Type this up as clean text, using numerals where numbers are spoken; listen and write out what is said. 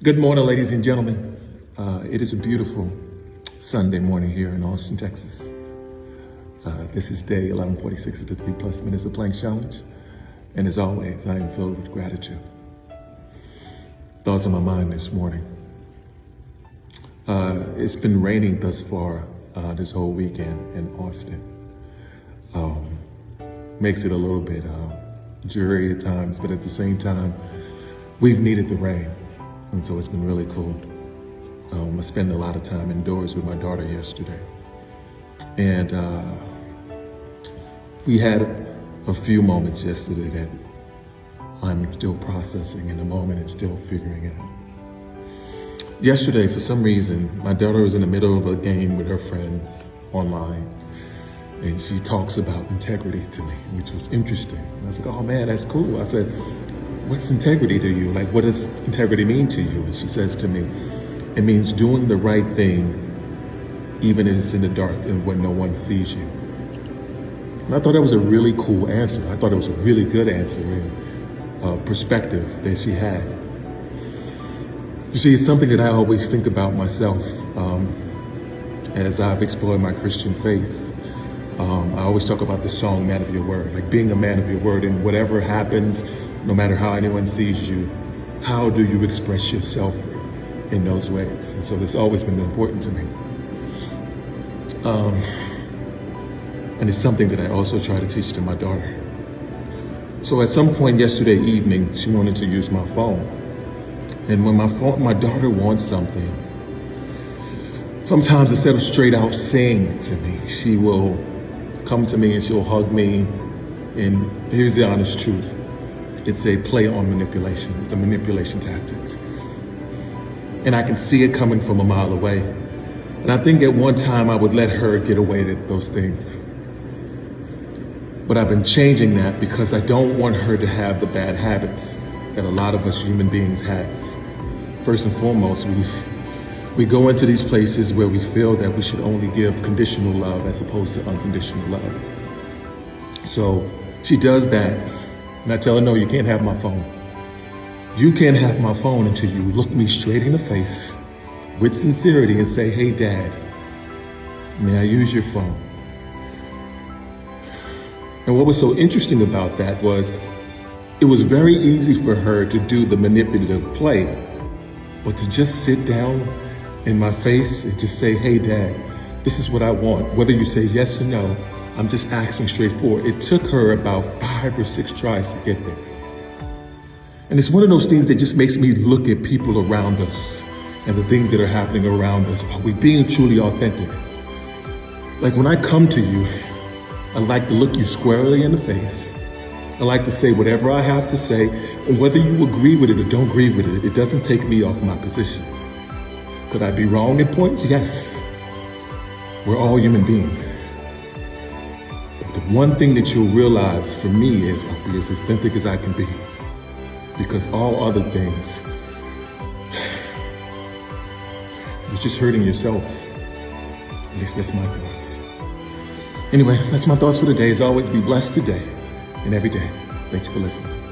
Good morning, ladies and gentlemen. It is a beautiful Sunday morning here in Austin, Texas. This is day 1146 of the 3+ Minutes of Plank Challenge. And as always, I am filled with gratitude. Thoughts on my mind this morning. It's been raining thus far this whole weekend in Austin. Makes it a little bit dreary at times, but at the same time, we've needed the rain. And so it's been really cool. I spent a lot of time indoors with my daughter yesterday. And we had a few moments yesterday that I'm still processing in the moment and still figuring out. Yesterday, for some reason, my daughter was in the middle of a game with her friends online. And she talks about integrity to me, which was interesting. And I was like, oh man, that's cool. I said, what's integrity to you? Like, what does integrity mean to you? And she says to me, it means doing the right thing, even if it's in the dark and when no one sees you. And I thought that was a really cool answer. I thought it was a really good answer and perspective that she had. You see, it's something that I always think about myself as I've explored my Christian faith. I always talk about the song, Man of Your Word, like being a man of your word, and whatever happens, no matter how anyone sees you, how do you express yourself in those ways? And so it's always been important to me. And it's something that I also try to teach to my daughter. So at some point yesterday evening, she wanted to use my phone. And when my daughter wants something, sometimes instead of straight out saying it to me, she will come to me and she'll hug me. And here's the honest truth. It's a play on manipulation. It's a manipulation tactic. And I can see it coming from a mile away. And I think at one time I would let her get away with those things. But I've been changing that because I don't want her to have the bad habits that a lot of us human beings have. First and foremost, we go into these places where we feel that we should only give conditional love as opposed to unconditional love. So she does that, and I tell her, no, you can't have my phone. You can't have my phone until you look me straight in the face with sincerity and say, hey, Dad, may I use your phone? And what was so interesting about that was it was very easy for her to do the manipulative play, but to just sit down in my face and just say, hey, Dad, this is what I want. Whether you say yes or no, I'm just asking straightforward. It took her about 5 or 6 tries to get there. And it's one of those things that just makes me look at people around us and the things that are happening around us. Are we being truly authentic? Like when I come to you, I like to look you squarely in the face. I like to say whatever I have to say, and whether you agree with it or don't agree with it, it doesn't take me off my position. Could I be wrong at points? Yes. We're all human beings. But the one thing that you'll realize for me is I'll be as authentic as I can be. Because all other things, you're just hurting yourself. At least that's my thoughts. Anyway, that's my thoughts for today. As always, be blessed today and every day. Thank you for listening.